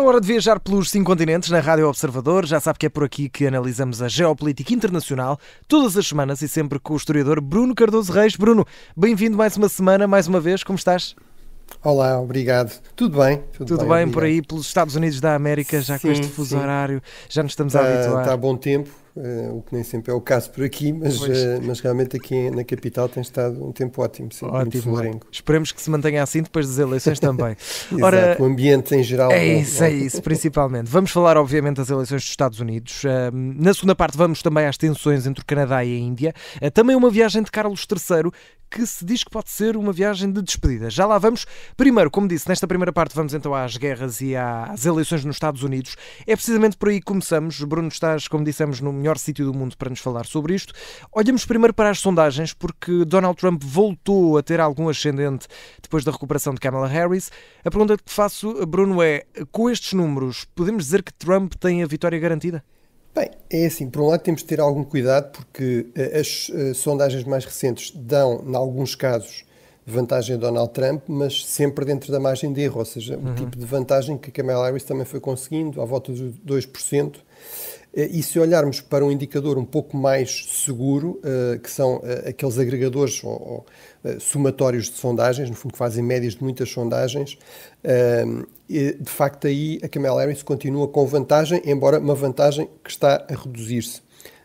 na hora de viajar pelos 5 continentes na Rádio Observador. Já sabe que é por aqui que analisamos a geopolítica internacional todas as semanas e sempre com o historiador Bruno Cardoso Reis. Bruno, bem-vindo mais uma semana, mais uma vez, como estás? Olá, obrigado. Tudo bem? Tudo bem por aí, pelos Estados Unidos da América, já com este fuso horário, já nos estamos a habituar. Está a bom tempo, o que nem sempre é o caso por aqui, mas realmente aqui na capital tem estado um tempo ótimo, sim, muito solarengo. Esperemos que se mantenha assim depois das eleições também. Exato, o ambiente em geral. É isso, principalmente. Vamos falar, obviamente, das eleições dos Estados Unidos. Na segunda parte vamos também às tensões entre o Canadá e a Índia. Também uma viagem de Carlos III, que se diz que pode ser uma viagem de despedida. Já lá vamos. Primeiro, como disse, nesta primeira parte vamos então às guerras e às eleições nos Estados Unidos. É precisamente por aí que começamos. Bruno, estás, como dissemos, no melhor sítio do mundo para nos falar sobre isto. Olhamos primeiro para as sondagens, porque Donald Trump voltou a ter algum ascendente depois da recuperação de Kamala Harris. A pergunta que te faço, Bruno, é: com estes números, podemos dizer que Trump tem a vitória garantida? Bem, é assim, por um lado temos de ter algum cuidado porque as sondagens mais recentes dão, em alguns casos, vantagem a Donald Trump, mas sempre dentro da margem de erro, ou seja, o tipo de vantagem que a Kamala Harris também foi conseguindo, à volta dos 2%. E se olharmos para um indicador um pouco mais seguro, que são aqueles agregadores ou somatórios de sondagens, no fundo que fazem médias de muitas sondagens, de facto aí a Kamala Harris continua com vantagem, embora uma vantagem que está a reduzir-se,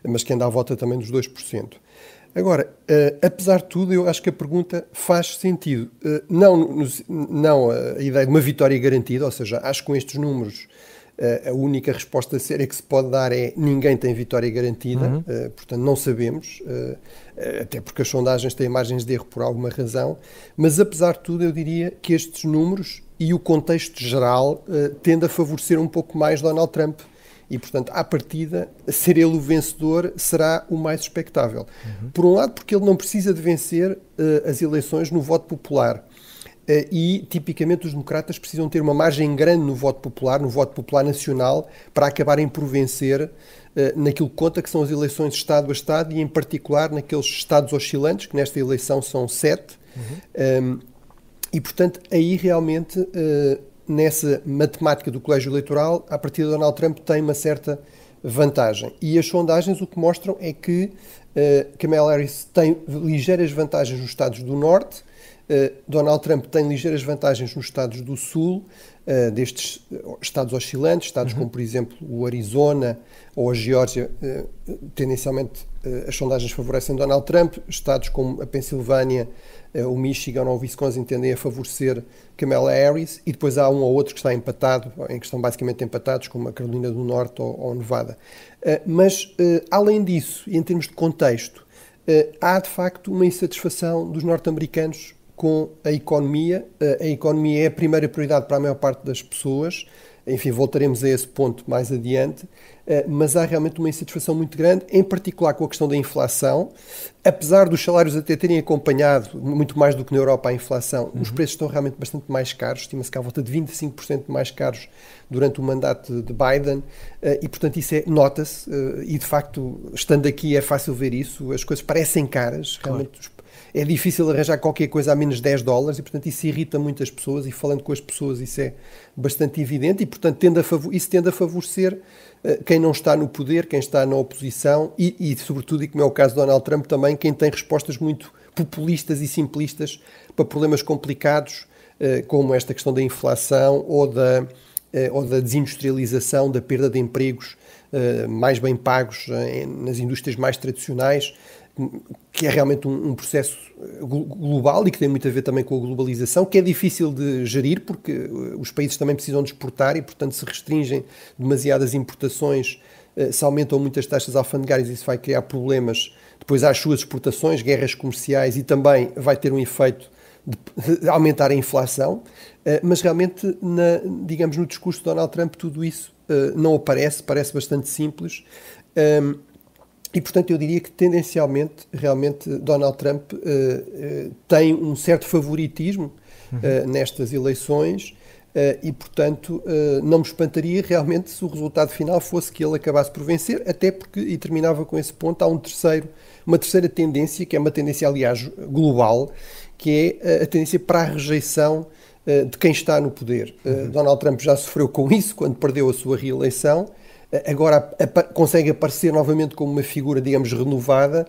mas que anda à volta também dos 2%. Agora, apesar de tudo, eu acho que a pergunta faz sentido. Não a ideia de uma vitória garantida, ou seja, acho que com estes números a única resposta séria que se pode dar é: ninguém tem vitória garantida, portanto não sabemos, até porque as sondagens têm margens de erro por alguma razão, mas apesar de tudo eu diria que estes números e o contexto geral tende a favorecer um pouco mais Donald Trump e, portanto, à partida, ser ele o vencedor será o mais expectável. Por um lado, porque ele não precisa de vencer as eleições no voto popular. E, tipicamente, os democratas precisam ter uma margem grande no voto popular nacional, para acabarem por vencer naquilo que conta, que são as eleições Estado a Estado, e, em particular, naqueles Estados oscilantes, que nesta eleição são 7. E, portanto, aí realmente, nessa matemática do colégio eleitoral, a partir de Donald Trump tem uma certa vantagem. E as sondagens o que mostram é que Kamala Harris tem ligeiras vantagens nos Estados do Norte, Donald Trump tem ligeiras vantagens nos Estados do Sul, destes Estados oscilantes, Estados como, por exemplo, o Arizona ou a Geórgia, tendencialmente as sondagens favorecem Donald Trump, Estados como a Pensilvânia, o Michigan ou o Wisconsin tendem a favorecer Kamala Harris, e depois há um ou outro que está empatado, em que estão basicamente empatados, como a Carolina do Norte ou Nevada. Mas, além disso, e em termos de contexto, há de facto uma insatisfação dos norte-americanos com a economia. A economia é a primeira prioridade para a maior parte das pessoas. Enfim, voltaremos a esse ponto mais adiante, mas há realmente uma insatisfação muito grande, em particular com a questão da inflação. Apesar dos salários até terem acompanhado muito mais do que na Europa a inflação, os preços estão realmente bastante mais caros, estima-se que há volta de 25% mais caros durante o mandato de Biden, e portanto isso nota-se, e de facto, estando aqui é fácil ver isso, as coisas parecem caras, realmente. É difícil arranjar qualquer coisa a menos de $10 e, portanto, isso irrita muitas pessoas, e falando com as pessoas isso é bastante evidente, e, portanto, isso tende a favorecer quem não está no poder, quem está na oposição e, sobretudo, e como é o caso de Donald Trump também, quem tem respostas muito populistas e simplistas para problemas complicados, como esta questão da inflação ou da desindustrialização, da perda de empregos mais bem pagos nas indústrias mais tradicionais, que é realmente um processo global e que tem muito a ver também com a globalização, que é difícil de gerir porque os países também precisam de exportar e, portanto, se restringem demasiadas importações, se aumentam muitas taxas alfandegárias, isso vai criar problemas depois às suas exportações, guerras comerciais, e também vai ter um efeito de aumentar a inflação, mas realmente, digamos, no discurso de Donald Trump tudo isso não aparece, parece bastante simples. E, portanto, eu diria que, tendencialmente, realmente, Donald Trump tem um certo favoritismo nestas eleições e, portanto, não me espantaria realmente se o resultado final fosse que ele acabasse por vencer, até porque, e terminava com esse ponto, há uma terceira tendência, que é uma tendência, aliás, global, que é a tendência para a rejeição de quem está no poder. Donald Trump já sofreu com isso quando perdeu a sua reeleição. Agora consegue aparecer novamente como uma figura, digamos, renovada,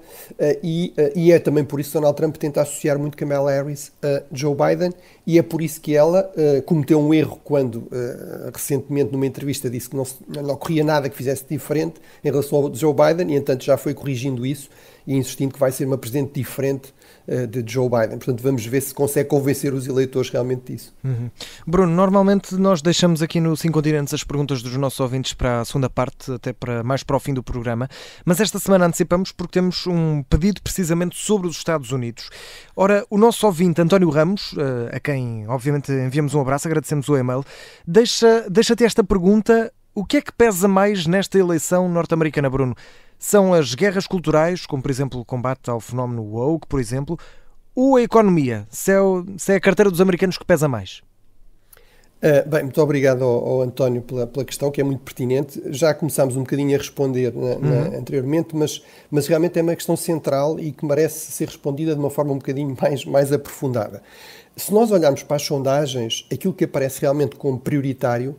e é também por isso que Donald Trump tenta associar muito Kamala Harris a Joe Biden, e é por isso que ela cometeu um erro quando, recentemente, numa entrevista, disse que não ocorria nada que fizesse diferente em relação ao Joe Biden, e, entanto, já foi corrigindo isso e insistindo que vai ser uma presidente diferente de Joe Biden. Portanto, vamos ver se consegue convencer os eleitores realmente disso. Bruno, normalmente nós deixamos aqui no 5 Continentes as perguntas dos nossos ouvintes para a segunda parte, até mais para o fim do programa, mas esta semana antecipamos porque temos um pedido precisamente sobre os Estados Unidos. Ora, o nosso ouvinte António Ramos, a quem obviamente enviamos um abraço, agradecemos o e-mail, deixa-te esta pergunta: o que é que pesa mais nesta eleição norte-americana, Bruno? São as guerras culturais, como por exemplo o combate ao fenómeno woke, por exemplo, ou a economia? Se é a carteira dos americanos que pesa mais? Bem, muito obrigado ao António pela questão, que é muito pertinente. Já começámos um bocadinho a responder anteriormente, mas realmente é uma questão central e que merece ser respondida de uma forma um bocadinho mais aprofundada. Se nós olharmos para as sondagens, aquilo que aparece realmente como prioritário,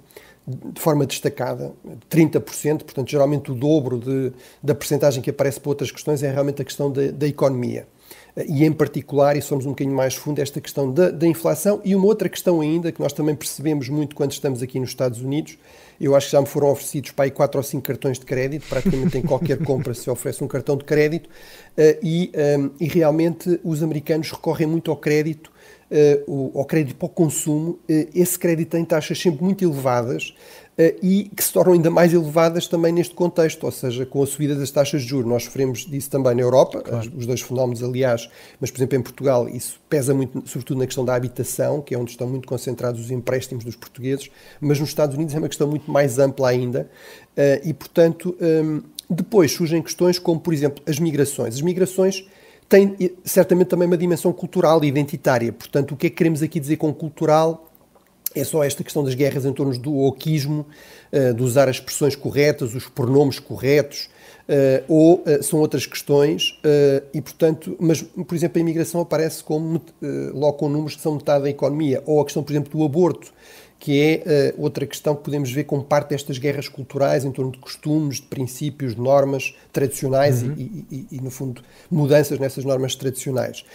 de forma destacada, 30%, portanto geralmente o dobro da percentagem que aparece para outras questões, é realmente a questão da economia. E em particular, e somos um bocadinho mais fundo, esta questão da inflação. E uma outra questão ainda, que nós também percebemos muito quando estamos aqui nos Estados Unidos, eu acho que já me foram oferecidos para aí 4 ou 5 cartões de crédito, praticamente em qualquer compra se oferece um cartão de crédito, e realmente os americanos recorrem muito ao crédito para o consumo. Esse crédito tem taxas sempre muito elevadas, e que se tornam ainda mais elevadas também neste contexto, ou seja, com a subida das taxas de juros. Nós sofremos disso também na Europa, claro. Os dois fenómenos, aliás, mas, por exemplo, em Portugal, isso pesa muito, sobretudo na questão da habitação, que é onde estão muito concentrados os empréstimos dos portugueses, mas nos Estados Unidos é uma questão muito mais ampla ainda, e, portanto, depois surgem questões como, por exemplo, as migrações. As migrações têm certamente também uma dimensão cultural e identitária. Portanto, o que é que queremos aqui dizer com cultural? É só esta questão das guerras em torno do wokeismo, de usar as expressões corretas, os pronomes corretos, ou são outras questões, e portanto, mas por exemplo a imigração aparece como logo com números que são metade da economia, ou a questão, por exemplo, do aborto, que é outra questão que podemos ver como parte destas guerras culturais em torno de costumes, de princípios, de normas tradicionais e, no fundo, mudanças nessas normas tradicionais.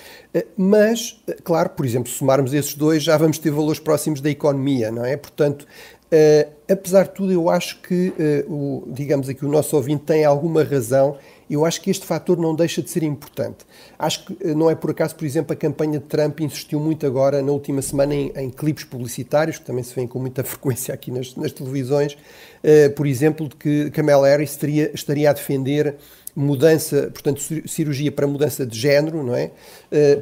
Mas, claro, por exemplo, se somarmos esses dois, já vamos ter valores próximos da economia, não é? Portanto, apesar de tudo, eu acho que, digamos aqui, o nosso ouvinte tem alguma razão. Eu acho que este fator não deixa de ser importante. Acho que não é por acaso, por exemplo, a campanha de Trump insistiu muito agora, na última semana, em clipes publicitários, que também se vêem com muita frequência aqui nas televisões, por exemplo, de que Kamala Harris estaria a defender mudança, portanto, cirurgia para mudança de género, não é?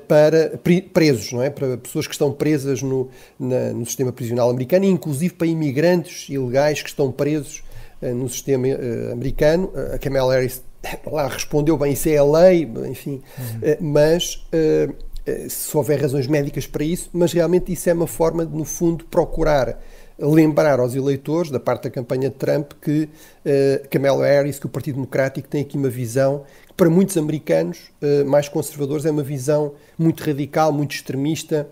Para presos, não é? Para pessoas que estão presas no sistema prisional americano, e inclusive para imigrantes ilegais que estão presos no sistema americano. A Kamala Harris lá respondeu, bem, isso é a lei, enfim, mas se houver razões médicas para isso, mas realmente isso é uma forma de, no fundo, procurar lembrar aos eleitores, da parte da campanha de Trump, que Kamala Harris, que o Partido Democrático tem aqui uma visão que para muitos americanos mais conservadores é uma visão muito radical, muito extremista,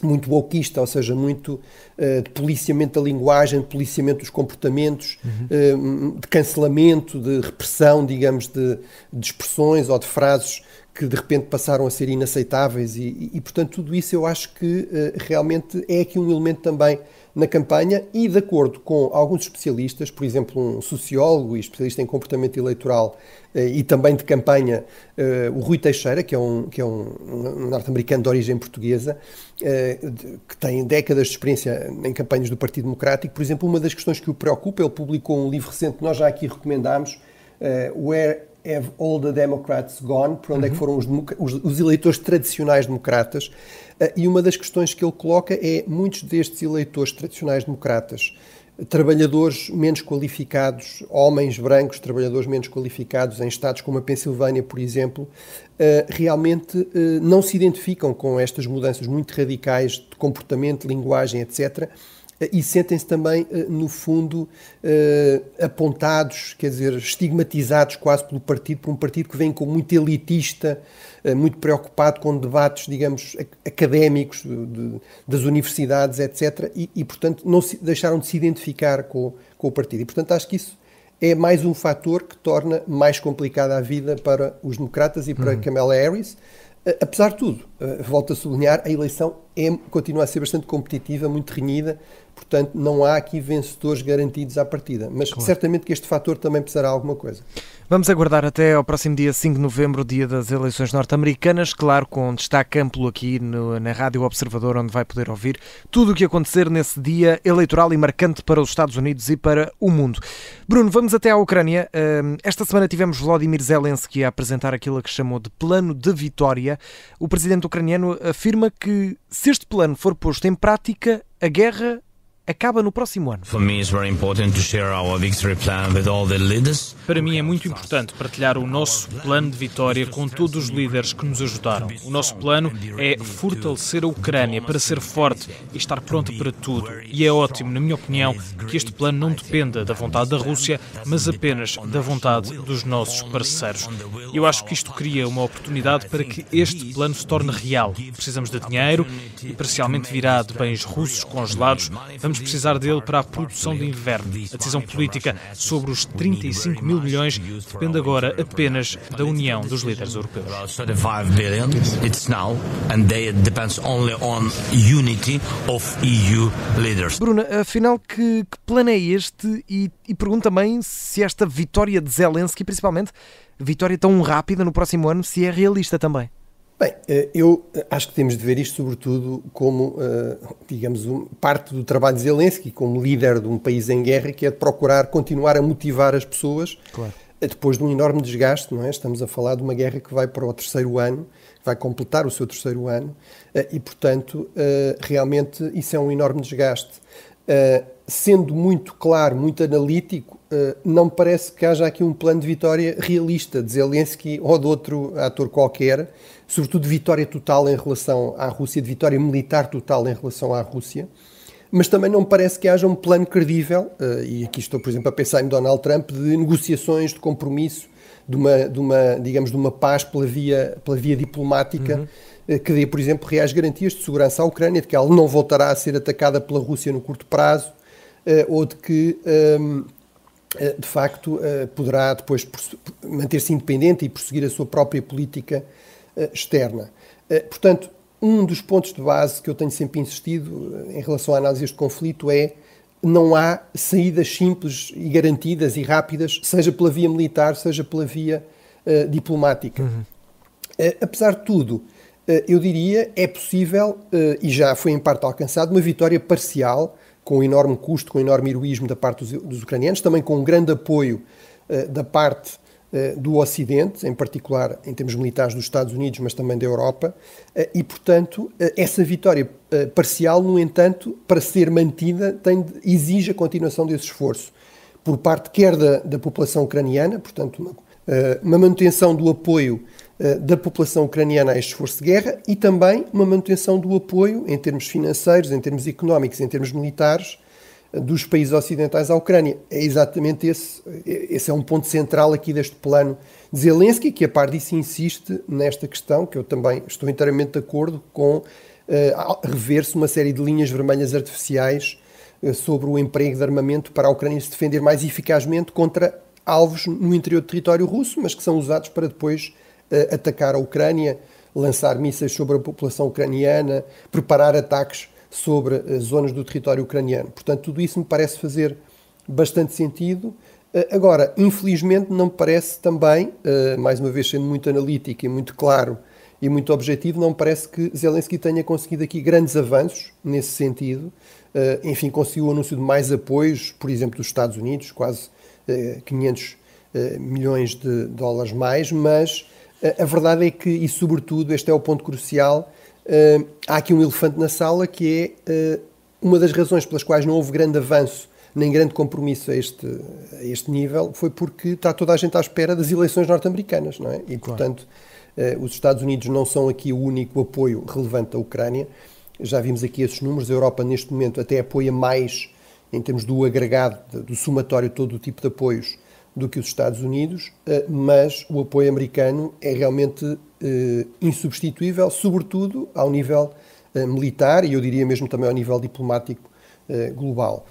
muito wokeista, ou seja, muito de policiamento da linguagem, de policiamento dos comportamentos, de cancelamento, de repressão, digamos, de expressões ou de frases que de repente passaram a ser inaceitáveis e portanto, tudo isso eu acho que realmente é aqui um elemento também na campanha, e de acordo com alguns especialistas, por exemplo, um sociólogo e especialista em comportamento eleitoral e também de campanha, o Rui Teixeira, que é um norte-americano de origem portuguesa, que tem décadas de experiência em campanhas do Partido Democrático. Por exemplo, uma das questões que o preocupa, ele publicou um livro recente que nós já aqui recomendámos, Where Have All the Democrats Gone? Para onde é que foram os eleitores tradicionais democratas? E uma das questões que ele coloca é muitos destes eleitores tradicionais democratas, trabalhadores menos qualificados, homens brancos, trabalhadores menos qualificados em estados como a Pensilvânia, por exemplo, realmente não se identificam com estas mudanças muito radicais de comportamento, linguagem, etc., e sentem-se também, no fundo, apontados, quer dizer, estigmatizados quase pelo partido, por um partido que vem como muito elitista, muito preocupado com debates, digamos, académicos das universidades, etc. E portanto, deixaram de se identificar com o partido. E, portanto, acho que isso é mais um fator que torna mais complicada a vida para os democratas e para Kamala Harris. Apesar de tudo, volto a sublinhar, a eleição continua a ser bastante competitiva, muito renhida, portanto não há aqui vencedores garantidos à partida, mas certamente que este fator também pesará alguma coisa. Vamos aguardar até ao próximo dia 5 de novembro, dia das eleições norte-americanas, claro, com destaque amplo aqui na Rádio Observador, onde vai poder ouvir tudo o que acontecer nesse dia eleitoral e marcante para os Estados Unidos e para o mundo. Bruno, vamos até à Ucrânia. Esta semana tivemos Volodymyr Zelensky a apresentar aquilo que chamou de plano de vitória. O presidente ucraniano afirma que, se este plano for posto em prática, a guerra acaba no próximo ano. Para mim é muito importante partilhar o nosso plano de vitória com todos os líderes que nos ajudaram. O nosso plano é fortalecer a Ucrânia para ser forte e estar pronta para tudo. E é ótimo, na minha opinião, que este plano não dependa da vontade da Rússia, mas apenas da vontade dos nossos parceiros. Eu acho que isto cria uma oportunidade para que este plano se torne real. Precisamos de dinheiro e, parcialmente virá de bens russos congelados, vamos precisar dele para a produção de inverno. A decisão política sobre os 35 mil milhões depende agora apenas da união dos líderes europeus. Bruna, afinal, que plano é este? E pergunto também se esta vitória de Zelensky, principalmente, vitória tão rápida no próximo ano, se é realista também. Bem, eu acho que temos de ver isto sobretudo como, digamos, parte do trabalho de Zelensky, como líder de um país em guerra, que é de procurar continuar a motivar as pessoas, claro, depois de um enorme desgaste, não é? Estamos a falar de uma guerra que vai para o terceiro ano, vai completar o seu terceiro ano, e, portanto, realmente isso é um enorme desgaste. Sendo muito claro, muito analítico, não me parece que haja aqui um plano de vitória realista de Zelensky ou de outro ator qualquer, sobretudo de vitória total em relação à Rússia, de vitória militar total em relação à Rússia, mas também não me parece que haja um plano credível, e aqui estou, por exemplo, a pensar em Donald Trump, de negociações, de compromisso, de uma paz pela via diplomática, que dê, por exemplo, reais garantias de segurança à Ucrânia, de que ela não voltará a ser atacada pela Rússia no curto prazo, ou de que, de facto, poderá depois manter-se independente e prosseguir a sua própria política externa. Portanto, um dos pontos de base que eu tenho sempre insistido em relação à análise deste conflito é: não há saídas simples e garantidas e rápidas, seja pela via militar, seja pela via diplomática. Apesar de tudo, eu diria, é possível, e já foi em parte alcançado, uma vitória parcial, com um enorme custo, com um enorme heroísmo da parte dos ucranianos, também com um grande apoio da parte do Ocidente, em particular em termos militares dos Estados Unidos, mas também da Europa, e, portanto, essa vitória parcial, no entanto, para ser mantida, exige a continuação desse esforço, por parte quer da população ucraniana, portanto, uma manutenção do apoio da população ucraniana a este esforço de guerra, e também uma manutenção do apoio, em termos financeiros, em termos económicos, em termos militares, dos países ocidentais à Ucrânia. É exatamente esse é um ponto central aqui deste plano de Zelensky, que a par disso insiste nesta questão, que eu também estou inteiramente de acordo com rever-se uma série de linhas vermelhas artificiais sobre o emprego de armamento para a Ucrânia se defender mais eficazmente contra alvos no interior do território russo, mas que são usados para depois atacar a Ucrânia, lançar mísseis sobre a população ucraniana, preparar ataques sobre zonas do território ucraniano. Portanto, tudo isso me parece fazer bastante sentido. Agora, infelizmente, não me parece também, mais uma vez sendo muito analítico e muito claro e muito objetivo, não me parece que Zelensky tenha conseguido aqui grandes avanços nesse sentido. Enfim, conseguiu o anúncio de mais apoios, por exemplo, dos Estados Unidos, quase 500 milhões de dólares mais, mas a verdade é que, e sobretudo, este é o ponto crucial, há aqui um elefante na sala, que é uma das razões pelas quais não houve grande avanço nem grande compromisso a este nível, foi porque está toda a gente à espera das eleições norte-americanas, não é? E, portanto, os Estados Unidos não são aqui o único apoio relevante à Ucrânia, Já vimos aqui esses números. A Europa, neste momento, até apoia mais, em termos do agregado, do somatório, todo o tipo de apoios, do que os Estados Unidos, mas o apoio americano é realmente insubstituível, sobretudo ao nível militar e eu diria mesmo também ao nível diplomático global.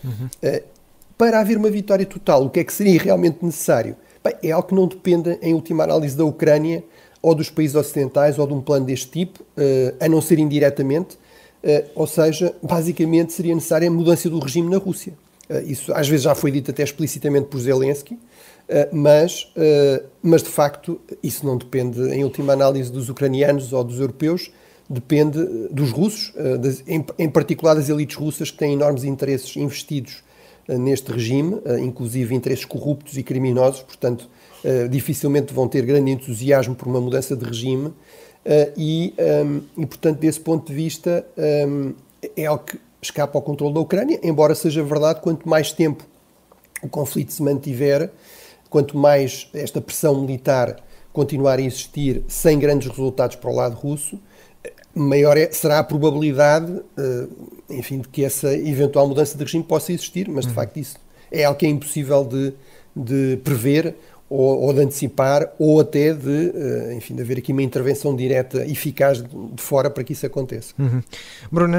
Para haver uma vitória total, o que é que seria realmente necessário? Bem, é algo que não depende, em última análise, da Ucrânia ou dos países ocidentais ou de um plano deste tipo, a não ser indiretamente, ou seja, basicamente seria necessária a mudança do regime na Rússia. Isso às vezes já foi dito até explicitamente por Zelensky, mas de facto isso não depende, em última análise, dos ucranianos ou dos europeus, depende dos russos, em particular das elites russas que têm enormes interesses investidos neste regime, inclusive interesses corruptos e criminosos, portanto dificilmente vão ter grande entusiasmo por uma mudança de regime e portanto desse ponto de vista é algo que escapa ao controle da Ucrânia, embora seja verdade, quanto mais tempo o conflito se mantiver, quanto mais esta pressão militar continuar a existir sem grandes resultados para o lado russo, maior será a probabilidade, enfim, de que essa eventual mudança de regime possa existir, mas de facto isso é algo que é impossível de prever ou de antecipar, ou até enfim, de haver aqui uma intervenção direta eficaz de fora para que isso aconteça. Bruno,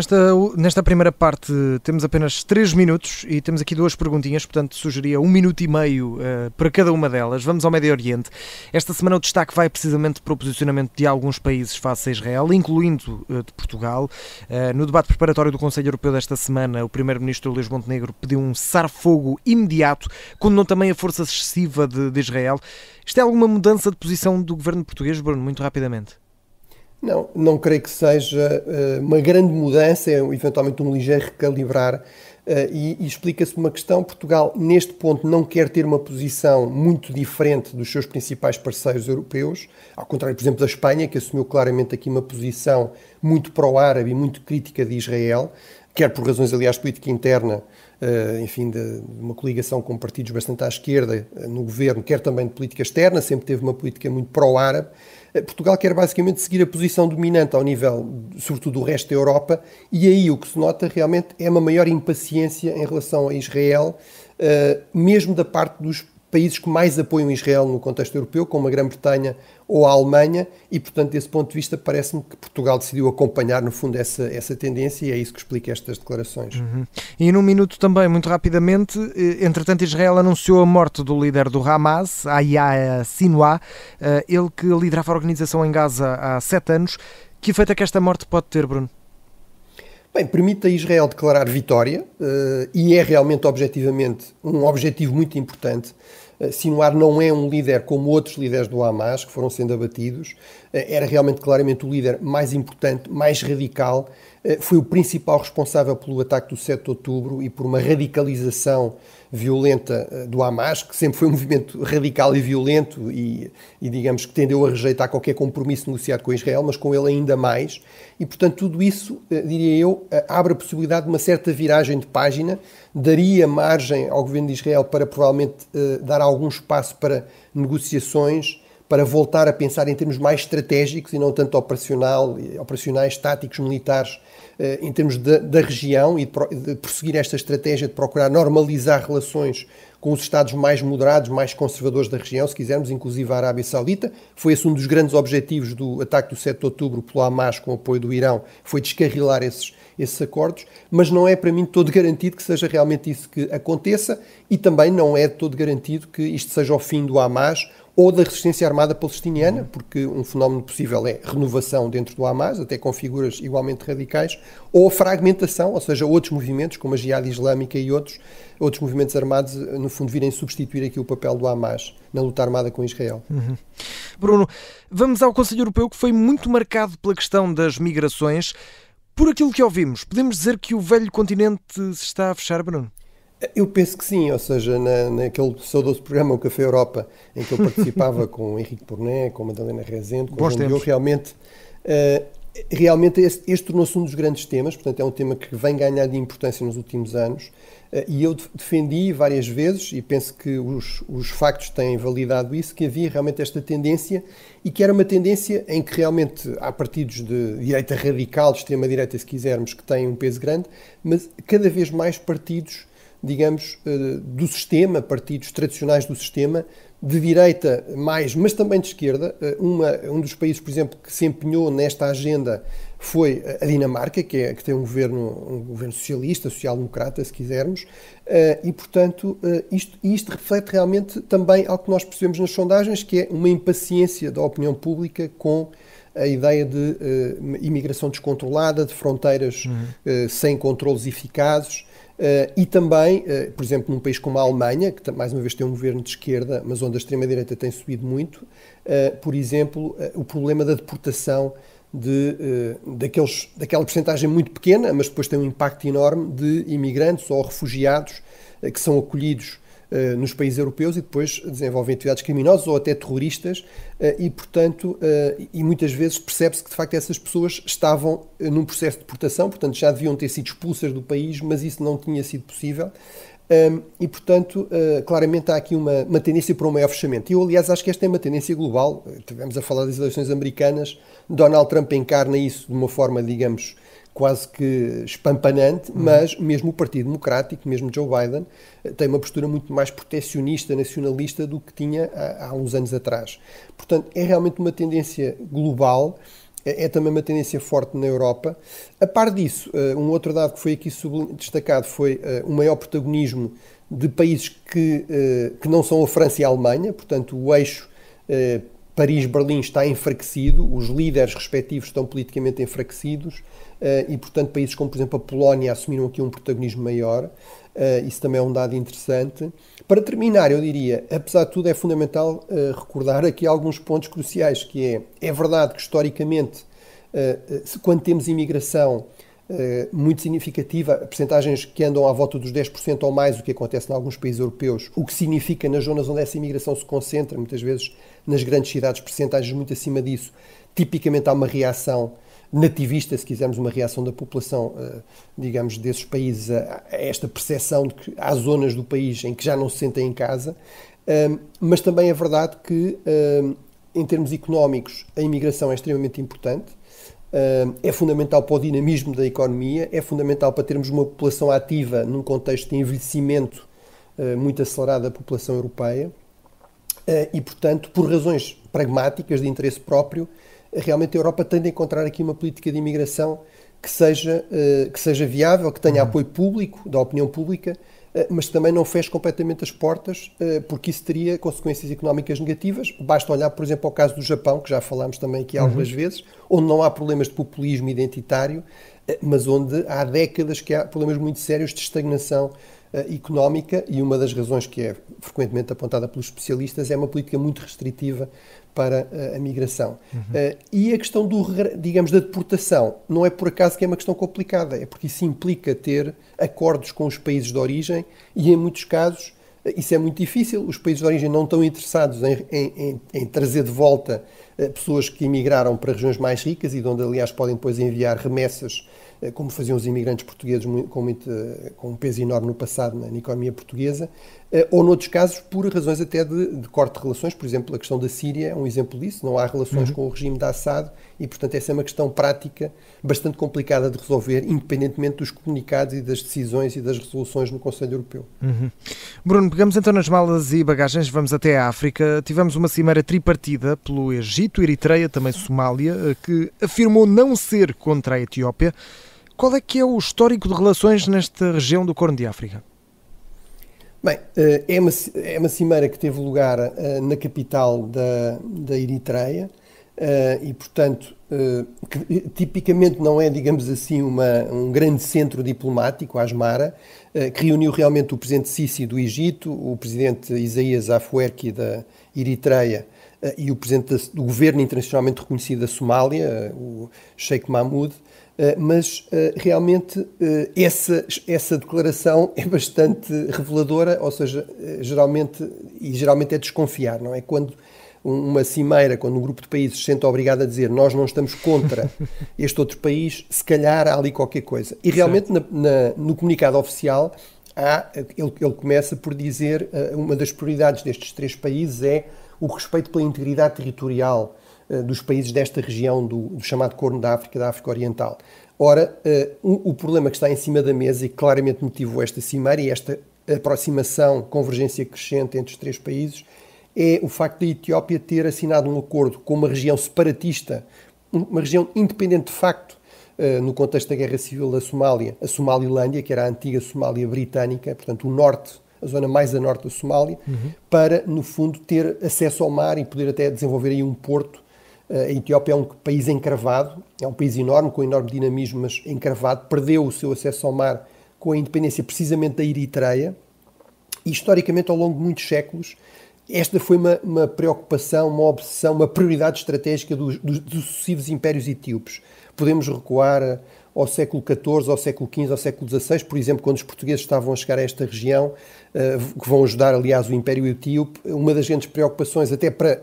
nesta primeira parte temos apenas 3 minutos e temos aqui 2 perguntinhas, portanto sugeria 1 minuto e meio para cada uma delas. Vamos ao Médio Oriente. Esta semana o destaque vai precisamente para o posicionamento de alguns países face a Israel, incluindo de Portugal. No debate preparatório do Conselho Europeu desta semana, o primeiro-ministro Luís Montenegro pediu um cessar-fogo imediato, condenou também a força excessiva de Israel. Isto é alguma mudança de posição do governo português, Bruno, muito rapidamente? Não creio que seja uma grande mudança, é eventualmente um ligeiro recalibrar e explica-se uma questão. Portugal, neste ponto, não quer ter uma posição muito diferente dos seus principais parceiros europeus, ao contrário, por exemplo, da Espanha, que assumiu claramente aqui uma posição muito pró-árabe e muito crítica de Israel, quer por razões, aliás, de política interna, enfim, de uma coligação com partidos bastante à esquerda no governo, quer também de política externa, sempre teve uma política muito pró-árabe. Portugal quer basicamente seguir a posição dominante ao nível, sobretudo, do resto da Europa, e aí o que se nota realmente é uma maior impaciência em relação a Israel, mesmo da parte dos países que mais apoiam Israel no contexto europeu, como a Grã-Bretanha ou a Alemanha, e, portanto, desse ponto de vista, parece-me que Portugal decidiu acompanhar, no fundo, essa tendência, e é isso que explica estas declarações. E num minuto também, muito rapidamente, entretanto, Israel anunciou a morte do líder do Hamas, Yahya Sinwar, ele que liderava a organização em Gaza há 7 anos. Que efeito é que esta morte pode ter, Bruno? Bem, permite a Israel declarar vitória e é realmente, objetivamente, um objetivo muito importante. Sinwar não é um líder como outros líderes do Hamas que foram sendo abatidos. Era realmente, claramente, o líder mais importante, mais radical. Foi o principal responsável pelo ataque do 7 de outubro e por uma radicalização violenta do Hamas, que sempre foi um movimento radical e violento e digamos que tendeu a rejeitar qualquer compromisso negociado com Israel, mas com ele ainda mais. E, portanto, tudo isso, diria eu, abre a possibilidade de uma certa viragem de página, daria margem ao governo de Israel para provavelmente dar algum espaço para negociações, para voltar a pensar em termos mais estratégicos e não tanto operacionais, táticos, militares, em termos da região e de prosseguir esta estratégia de procurar normalizar relações com os Estados mais moderados, mais conservadores da região, se quisermos, inclusive a Arábia Saudita. Foi esse um dos grandes objetivos do ataque do 7 de outubro pelo Hamas, com o apoio do Irão, foi descarrilar esses acordos, mas não é para mim todo garantido que seja realmente isso que aconteça e também não é todo garantido que isto seja o fim do Hamas ou da resistência armada palestiniana, porque um fenómeno possível é renovação dentro do Hamas, até com figuras igualmente radicais, ou fragmentação, ou seja, outros movimentos, como a Jihad Islâmica e outros movimentos armados, no fundo, virem substituir aqui o papel do Hamas na luta armada com Israel. Bruno, vamos ao Conselho Europeu, que foi muito marcado pela questão das migrações. Por aquilo que ouvimos, podemos dizer que o velho continente se está a fechar, Bruno? Eu penso que sim, ou seja, naquele saudoso programa, o Café Europa, em que eu participava com o Henrique Porné, com a Madalena Rezende, com o João Diogo, realmente realmente este tornou-se um dos grandes temas, portanto é um tema que vem ganhar de importância nos últimos anos, e eu defendi várias vezes, e penso que os factos têm validado isso, que havia realmente esta tendência, e que era uma tendência em que realmente há partidos de direita radical, de extrema-direita, se quisermos, que têm um peso grande, mas cada vez mais partidos, digamos, do sistema, partidos tradicionais do sistema, de direita mais, mas também de esquerda. Um dos países, por exemplo, que se empenhou nesta agenda foi a Dinamarca, que tem um governo socialista, social-democrata, se quisermos, e, portanto, isto reflete realmente também algo que nós percebemos nas sondagens, que é uma impaciência da opinião pública com a ideia de imigração descontrolada, de fronteiras sem controlos eficazes, e também, por exemplo, num país como a Alemanha, que mais uma vez tem um governo de esquerda, mas onde a extrema-direita tem subido muito, por exemplo, o problema da deportação daquela percentagem muito pequena, mas depois tem um impacto enorme de imigrantes ou refugiados que são acolhidos nos países europeus e depois desenvolvem atividades criminosas ou até terroristas e, portanto, e muitas vezes percebe-se que, de facto, essas pessoas estavam num processo de deportação, portanto, já deviam ter sido expulsas do país, mas isso não tinha sido possível. E, portanto, claramente há aqui uma tendência para um maior fechamento. E eu, aliás, acho que esta é uma tendência global. Estivemos a falar das eleições americanas, Donald Trump encarna isso de uma forma, digamos, quase que espampanante, mas mesmo o Partido Democrático, mesmo Joe Biden, tem uma postura muito mais protecionista, nacionalista do que tinha há uns anos atrás. Portanto, é realmente uma tendência global, é também uma tendência forte na Europa. A par disso, um outro dado que foi aqui destacado foi o maior protagonismo de países que não são a França e a Alemanha, portanto, o eixo Paris-Berlim está enfraquecido, os líderes respectivos estão politicamente enfraquecidos e, portanto, países como, por exemplo, a Polónia assumiram aqui um protagonismo maior. Isso também é um dado interessante. Para terminar, eu diria, apesar de tudo, é fundamental recordar aqui alguns pontos cruciais, que é verdade que, historicamente, quando temos imigração muito significativa, percentagens que andam à volta dos 10% ou mais, o que acontece em alguns países europeus, o que significa nas zonas onde essa imigração se concentra, muitas vezes nas grandes cidades, percentagens muito acima disso, tipicamente há uma reação nativista, se quisermos, uma reação da população, digamos, desses países a esta percepção de que há zonas do país em que já não se sentem em casa, mas também é verdade que, em termos económicos, a imigração é extremamente importante, é fundamental para o dinamismo da economia, é fundamental para termos uma população ativa num contexto de envelhecimento muito acelerado da população europeia e, portanto, por razões pragmáticas de interesse próprio, realmente a Europa tem de encontrar aqui uma política de imigração que seja viável, que tenha apoio público, da opinião pública, mas também não feche completamente as portas, porque isso teria consequências económicas negativas. Basta olhar, por exemplo, ao caso do Japão, que já falámos também aqui algumas vezes, onde não há problemas de populismo identitário, mas onde há décadas que há problemas muito sérios de estagnação económica, e uma das razões que é frequentemente apontada pelos especialistas é uma política muito restritiva para a migração. E a questão digamos, da deportação não é por acaso que é uma questão complicada, é porque isso implica ter acordos com os países de origem e, em muitos casos, isso é muito difícil. Os países de origem não estão interessados em trazer de volta pessoas que emigraram para regiões mais ricas e de onde, aliás, podem depois enviar remessas, como faziam os imigrantes portugueses com um peso enorme no passado na economia portuguesa, ou, noutros casos, por razões até de corte de relações. Por exemplo, a questão da Síria é um exemplo disso. Não há relações com o regime de Assad e, portanto, essa é uma questão prática bastante complicada de resolver, independentemente dos comunicados e das decisões e das resoluções no Conselho Europeu. Bruno, pegamos então nas malas e bagagens, vamos até a África. Tivemos uma cimeira tripartida pelo Egito, Eritreia, também Somália, que afirmou não ser contra a Etiópia. Qual é que é o histórico de relações nesta região do Corno de África? Bem, é uma cimeira que teve lugar na capital da Eritreia e, portanto, que tipicamente não é, digamos assim, um grande centro diplomático, a Asmara, que reuniu realmente o presidente Sisi do Egito, o presidente Isaías Afwerki da Eritreia e o presidente do governo internacionalmente reconhecido da Somália, o Sheikh Mahmoud. Mas realmente essa declaração é bastante reveladora, ou seja, geralmente é desconfiar, não é? Quando uma cimeira, quando um grupo de países se sente obrigado a dizer nós não estamos contra este outro país, se calhar há ali qualquer coisa. E realmente no comunicado oficial ele começa por dizer uma das prioridades destes 3 países é o respeito pela integridade territorial dos países desta região do chamado Corno da África Oriental. Ora, o problema que está em cima da mesa e que claramente motivou esta cimeira e esta aproximação, convergência crescente entre os 3 países, é o facto da Etiópia ter assinado um acordo com uma região separatista, uma região independente de facto, no contexto da Guerra Civil da Somália, a Somalilândia, que era a antiga Somália britânica, portanto o norte, a zona mais a norte da Somália, para, no fundo, ter acesso ao mar e poder até desenvolver aí um porto. A Etiópia é um país encravado, é um país enorme, com enorme dinamismo, mas encravado, perdeu o seu acesso ao mar com a independência precisamente da Eritreia, e historicamente, ao longo de muitos séculos, esta foi uma preocupação, uma obsessão, uma prioridade estratégica dos sucessivos impérios etíopes. Podemos recuar ao século XIV, ao século XV, ao século XVI, por exemplo, quando os portugueses estavam a chegar a esta região, que vão ajudar, aliás, o Império Etíope. Uma das grandes preocupações, até para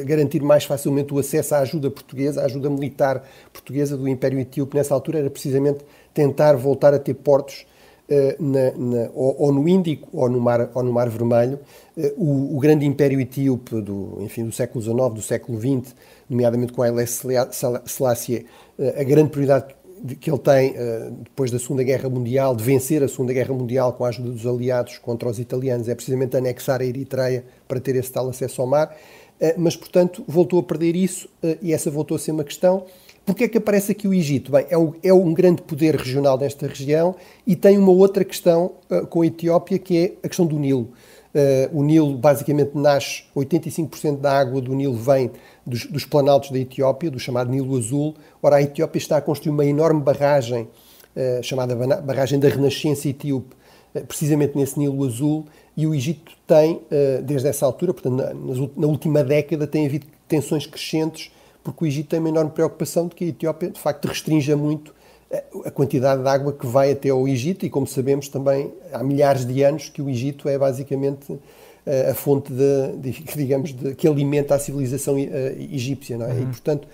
garantir mais facilmente o acesso à ajuda portuguesa, à ajuda militar portuguesa do Império Etíope nessa altura, era precisamente tentar voltar a ter portos ou no Índico ou no Mar Vermelho. O grande Império Etíope do século XIX, do século XX, nomeadamente com Haile Selassie, a grande prioridade que ele tem depois da Segunda Guerra Mundial, de vencer a Segunda Guerra Mundial com a ajuda dos aliados contra os italianos, é precisamente anexar a Eritreia para ter esse tal acesso ao mar. Mas, portanto, voltou a perder isso e essa voltou a ser uma questão. Porquê é que aparece aqui o Egito? Bem, é um grande poder regional nesta região e tem uma outra questão com a Etiópia, que é a questão do Nilo. O Nilo, basicamente, nasce, 85% da água do Nilo vem dos planaltos da Etiópia, do chamado Nilo Azul. Ora, a Etiópia está a construir uma enorme barragem, chamada barragem da Renascença Etíope, precisamente nesse Nilo Azul, e o Egito tem, desde essa altura, portanto, na última década, tem havido tensões crescentes, porque o Egito tem uma enorme preocupação de que a Etiópia, de facto, restrinja muito a quantidade de água que vai até ao Egito, e como sabemos também há milhares de anos que o Egito é basicamente a fonte que alimenta a civilização egípcia, não é? E, portanto,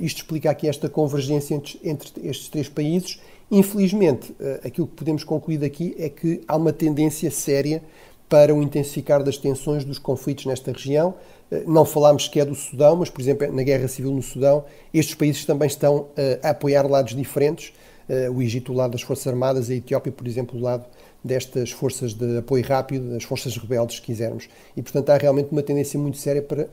isto explica aqui esta convergência entre estes 3 países. Infelizmente, aquilo que podemos concluir daqui é que há uma tendência séria para o intensificar das tensões, dos conflitos nesta região. Não falámos sequer do Sudão, mas, por exemplo, na Guerra Civil no Sudão, estes países também estão a apoiar lados diferentes. O Egito, o lado das Forças Armadas, a Etiópia, por exemplo, o lado destas forças de apoio rápido, das forças rebeldes, se quisermos. E, portanto, há realmente uma tendência muito séria para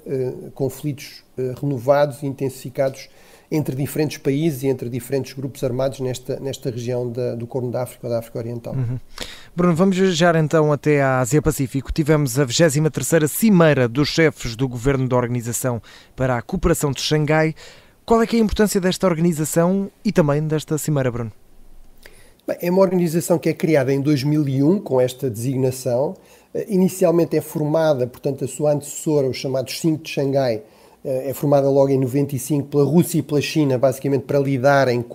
conflitos renovados e intensificados entre diferentes países e entre diferentes grupos armados nesta região do Corno da África ou da África Oriental. Bruno, vamos viajar então até à Ásia-Pacífico. Tivemos a 23ª Cimeira dos Chefes do Governo da Organização para a Cooperação de Xangai. Qual é que é a importância desta organização e também desta Cimeira, Bruno? Bem, é uma organização que é criada em 2001 com esta designação. Inicialmente é formada, portanto, a sua antecessora, os chamados 5 de Xangai, é formada logo em 95 pela Rússia e pela China, basicamente para lidarem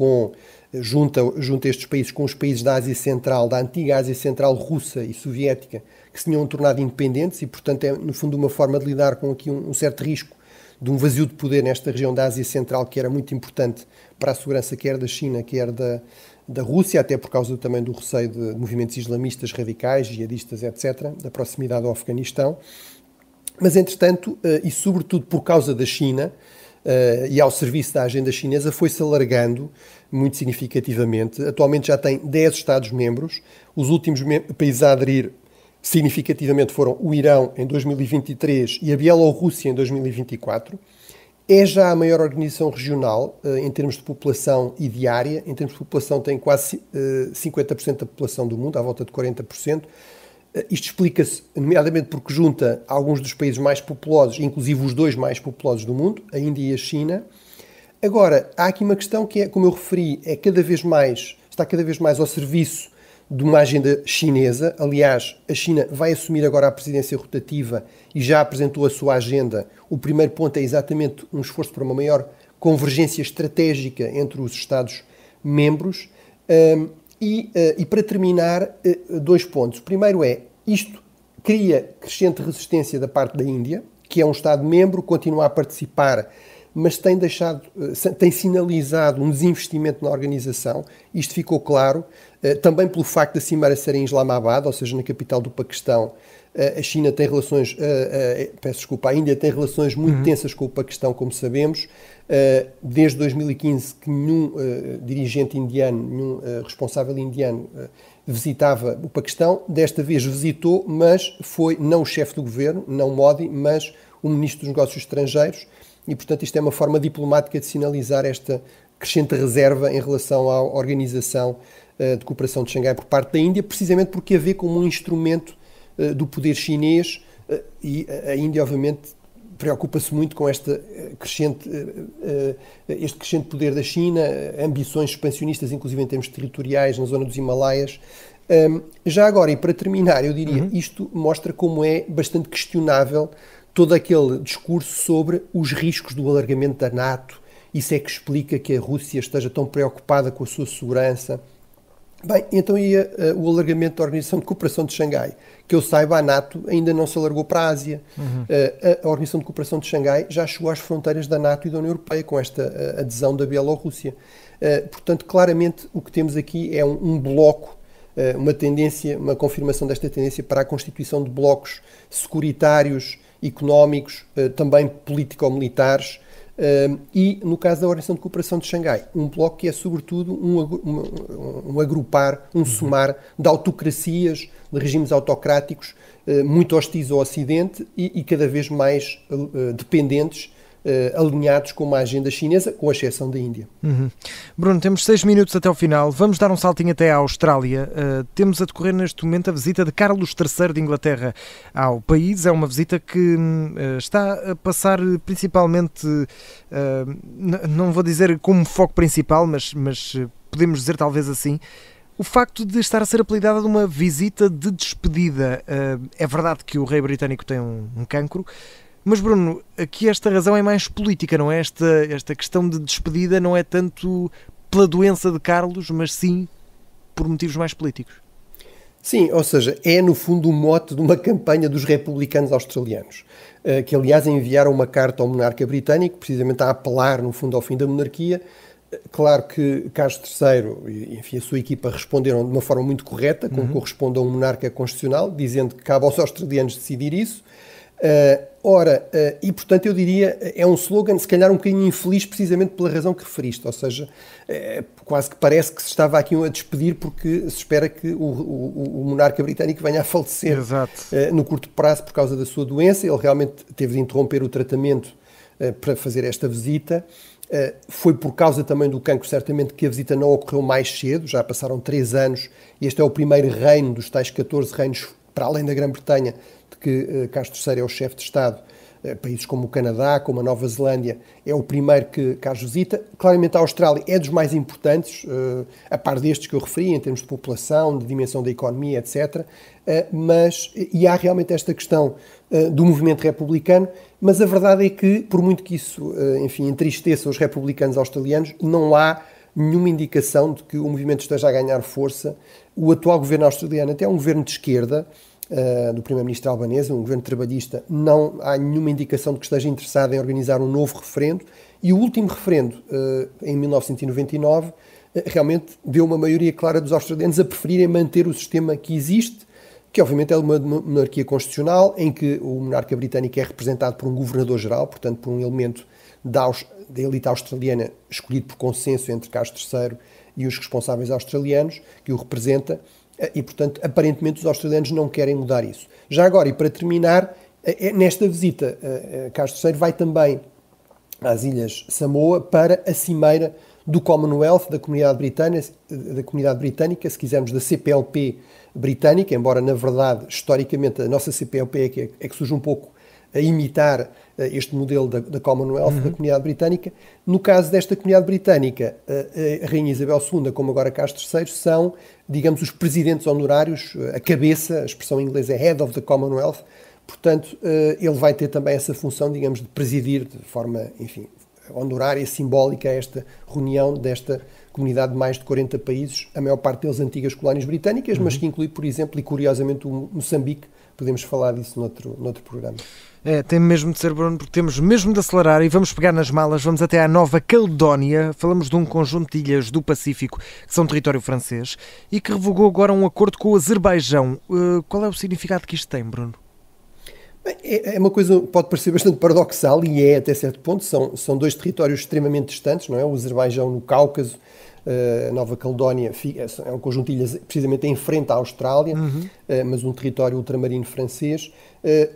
junto a estes países, com os países da Ásia Central, da antiga Ásia Central russa e soviética, que se tinham tornado independentes, e, portanto, é, no fundo, uma forma de lidar com aqui um certo risco de um vazio de poder nesta região da Ásia Central, que era muito importante para a segurança quer da China, quer da Rússia, até por causa também do receio de movimentos islamistas radicais, jihadistas, etc., da proximidade ao Afeganistão. Mas, entretanto, e sobretudo por causa da China e ao serviço da agenda chinesa, foi-se alargando muito significativamente. Atualmente já tem 10 Estados-membros. Os últimos países a aderir significativamente foram o Irão em 2023 e a Bielorrússia em 2024. É já a maior organização regional em termos de população e de área. Em termos de população tem quase 50% da população do mundo, à volta de 40%. Isto explica-se, nomeadamente, porque junta alguns dos países mais populosos, inclusive os 2 mais populosos do mundo, a Índia e a China. Agora, há aqui uma questão que, como eu referi, está cada vez mais ao serviço de uma agenda chinesa. Aliás, a China vai assumir agora a presidência rotativa e já apresentou a sua agenda. O primeiro ponto é exatamente um esforço para uma maior convergência estratégica entre os Estados-membros. E para terminar, 2 pontos. O primeiro é, isto cria crescente resistência da parte da Índia, que é um Estado-membro, continua a participar, mas tem sinalizado um desinvestimento na organização. Isto ficou claro também pelo facto da cimeira ser em Islamabad, ou seja, na capital do Paquistão. A China tem relações, a Índia tem relações muito tensas com o Paquistão, como sabemos. Desde 2015 que nenhum dirigente indiano, nenhum responsável indiano visitava o Paquistão. Desta vez visitou, mas foi não o chefe do governo, não Modi, mas o ministro dos Negócios Estrangeiros. E, portanto, isto é uma forma diplomática de sinalizar esta crescente reserva em relação à Organização de Cooperação de Xangai por parte da Índia, precisamente porque a vê como um instrumento do poder chinês, e a Índia, obviamente, preocupa-se muito com este crescente poder da China, ambições expansionistas, inclusive em termos territoriais, na zona dos Himalaias. Já agora, e para terminar, eu diria, isto mostra como é bastante questionável todo aquele discurso sobre os riscos do alargamento da NATO. Isso é que explica que a Rússia esteja tão preocupada com a sua segurança. Bem, então o alargamento da Organização de Cooperação de Xangai, que eu saiba, a NATO ainda não se alargou para a Ásia. A Organização de Cooperação de Xangai já chegou às fronteiras da NATO e da União Europeia com esta adesão da Bielorrússia. Portanto, claramente o que temos aqui é um bloco, uma tendência, uma confirmação desta tendência para a constituição de blocos securitários, económicos, também político-militares, e, no caso da Organização de Cooperação de Xangai, um bloco que é, sobretudo, um agrupar, um somar de autocracias, de regimes autocráticos, muito hostis ao Ocidente e cada vez mais dependentes, alinhados com uma agenda chinesa, com a exceção da Índia. Bruno, temos 6 minutos até ao final. Vamos dar um saltinho até à Austrália. Temos a decorrer neste momento a visita de Carlos III de Inglaterra ao país. É uma visita que está a passar principalmente, não vou dizer como foco principal, mas podemos dizer talvez assim, o facto de estar a ser apelidada de uma visita de despedida. É verdade que o rei britânico tem um cancro, mas, Bruno, aqui esta razão é mais política, não é? Esta questão de despedida não é tanto pela doença de Carlos, mas sim por motivos mais políticos. Sim, ou seja, é no fundo o mote de uma campanha dos republicanos australianos, que aliás enviaram uma carta ao monarca britânico, precisamente a apelar no fundo ao fim da monarquia. Claro que Carlos III e enfim, a sua equipa responderam de uma forma muito correta, como corresponde a um monarca constitucional, dizendo que cabe aos australianos decidir isso. E portanto eu diria, é um slogan se calhar um bocadinho infeliz precisamente pela razão que referiste, ou seja, quase que parece que se estava aqui a despedir porque se espera que o monarca britânico venha a falecer no curto prazo por causa da sua doença. Ele realmente teve de interromper o tratamento para fazer esta visita. Foi por causa também do cancro, certamente, que a visita não ocorreu mais cedo, já passaram 3 anos, e este é o primeiro reino dos tais 14 reinos, para além da Grã-Bretanha, de que Carlos III é o chefe de Estado. Países como o Canadá, como a Nova Zelândia, é o primeiro que Carlos visita. Claramente a Austrália é dos mais importantes, a par destes que eu referi, em termos de população, de dimensão da economia, etc. E há realmente esta questão do movimento republicano, mas a verdade é que, por muito que isso, enfim, entristeça os republicanos australianos, não há nenhuma indicação de que o movimento esteja a ganhar força. O atual governo australiano até é um governo de esquerda, do primeiro-ministro albanese, um governo trabalhista. Não há nenhuma indicação de que esteja interessado em organizar um novo referendo, e o último referendo, em 1999, realmente deu uma maioria clara dos australianos a preferirem manter o sistema que existe, que obviamente é uma monarquia constitucional, em que o monarca britânico é representado por um governador-geral, portanto por um elemento da elite australiana escolhido por consenso entre Carlos III e os responsáveis australianos, que o representa. E, portanto, aparentemente os australianos não querem mudar isso. Já agora, e para terminar, nesta visita, Carlos III vai também às Ilhas Samoa para a cimeira do Commonwealth, da comunidade britânica, se quisermos, da CPLP britânica, embora, na verdade, historicamente, a nossa CPLP é que surge um pouco a imitar este modelo da Commonwealth, da comunidade britânica. No caso desta comunidade britânica, a Rainha Isabel II, como agora Carlos III, são, digamos, os presidentes honorários, a cabeça, a expressão em inglês é Head of the Commonwealth. Portanto, ele vai ter também essa função, digamos, de presidir de forma, enfim, honorária, simbólica, esta reunião desta comunidade de mais de 40 países, a maior parte deles antigas colónias britânicas, mas que inclui, por exemplo, e curiosamente, o Moçambique, podemos falar disso noutro programa. Tem mesmo de ser, Bruno, porque temos mesmo de acelerar e vamos pegar nas malas, vamos até à Nova Caledónia. Falamos de um conjunto de ilhas do Pacífico que são território francês e que revogou agora um acordo com o Azerbaijão. Qual é o significado que isto tem, Bruno? Bem, é uma coisa que pode parecer bastante paradoxal e é até certo ponto. São dois territórios extremamente distantes, não é? O Azerbaijão no Cáucaso, a Nova Caledónia é um conjunto de ilhas precisamente em frente à Austrália, mas um território ultramarino francês.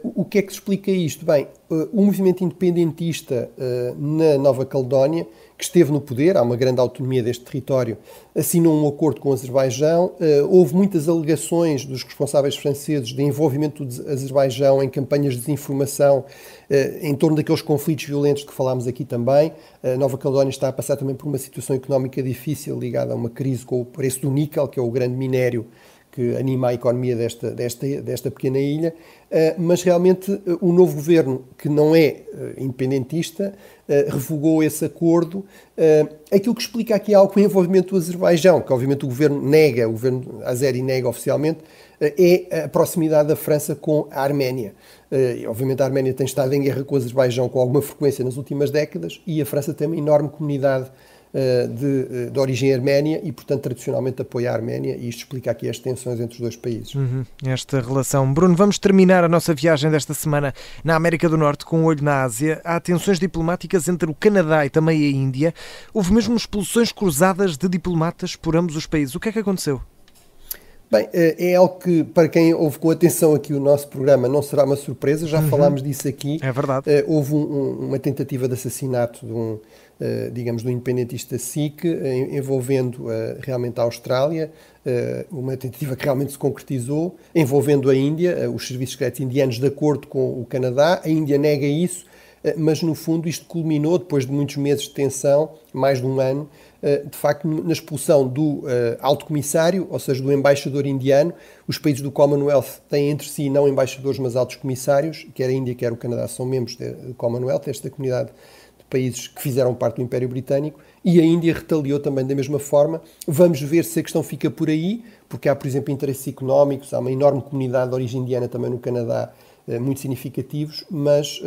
O que é que explica isto? Bem, o movimento independentista na Nova Caledónia, que esteve no poder, há uma grande autonomia deste território, assinou um acordo com o Azerbaijão. Houve muitas alegações dos responsáveis franceses de envolvimento do Azerbaijão em campanhas de desinformação em torno daqueles conflitos violentos que falámos aqui também. A Nova Caledónia está a passar também por uma situação económica difícil ligada a uma crise com o preço do níquel, que é o grande minério que anima a economia desta pequena ilha, mas realmente o novo governo, que não é independentista, revogou esse acordo. Aquilo que explica aqui algo com o envolvimento do Azerbaijão, que obviamente o governo azeri nega oficialmente, é a proximidade da França com a Arménia. Obviamente a Arménia tem estado em guerra com o Azerbaijão com alguma frequência nas últimas décadas e a França tem uma enorme comunidade de origem arménia e, portanto, tradicionalmente apoia a Arménia, e isto explica aqui as tensões entre os dois países. Esta relação. Bruno, vamos terminar a nossa viagem desta semana na América do Norte com um olho na Ásia. Há tensões diplomáticas entre o Canadá e também a Índia. Houve mesmo expulsões cruzadas de diplomatas por ambos os países. O que é que aconteceu? Bem, é algo que, para quem ouve com atenção aqui o nosso programa, não será uma surpresa, já falámos disso aqui. É verdade. Houve uma tentativa de assassinato de um independentista sikh, envolvendo realmente a Austrália, uma tentativa que realmente se concretizou, envolvendo a Índia, os serviços secretos indianos, de acordo com o Canadá. A Índia nega isso, mas no fundo isto culminou, depois de muitos meses de tensão, mais de um ano, de facto na expulsão do alto comissário, ou seja, do embaixador indiano. Os países do Commonwealth têm entre si não embaixadores, mas altos comissários, quer a Índia, quer o Canadá são membros do Commonwealth, esta comunidade de países que fizeram parte do Império Britânico, e a Índia retaliou também da mesma forma. Vamos ver se a questão fica por aí, porque há, por exemplo, interesses económicos, há uma enorme comunidade de origem indiana também no Canadá, muito significativos, mas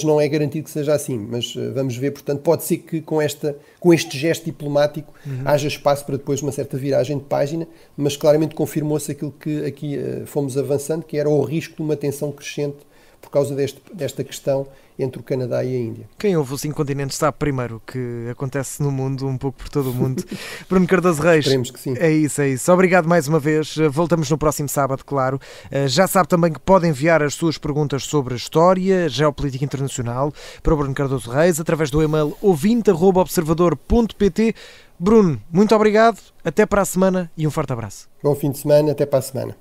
não é garantido que seja assim. Mas vamos ver, portanto, pode ser que com este gesto diplomático haja espaço para depois uma certa viragem de página, mas claramente confirmou-se aquilo que aqui fomos avançando, que era o risco de uma tensão crescente por causa desta questão entre o Canadá e a Índia. Quem ouve os 5 continentes sabe primeiro o que acontece no mundo, um pouco por todo o mundo. Bruno Cardoso Reis. Esperemos que sim. É isso. Obrigado mais uma vez. Voltamos no próximo sábado, claro. Já sabe também que pode enviar as suas perguntas sobre a história, geopolítica internacional, para o Bruno Cardoso Reis, através do e-mail ouvinte@observador.pt. Bruno, muito obrigado. Até para a semana e um forte abraço. Bom fim de semana. Até para a semana.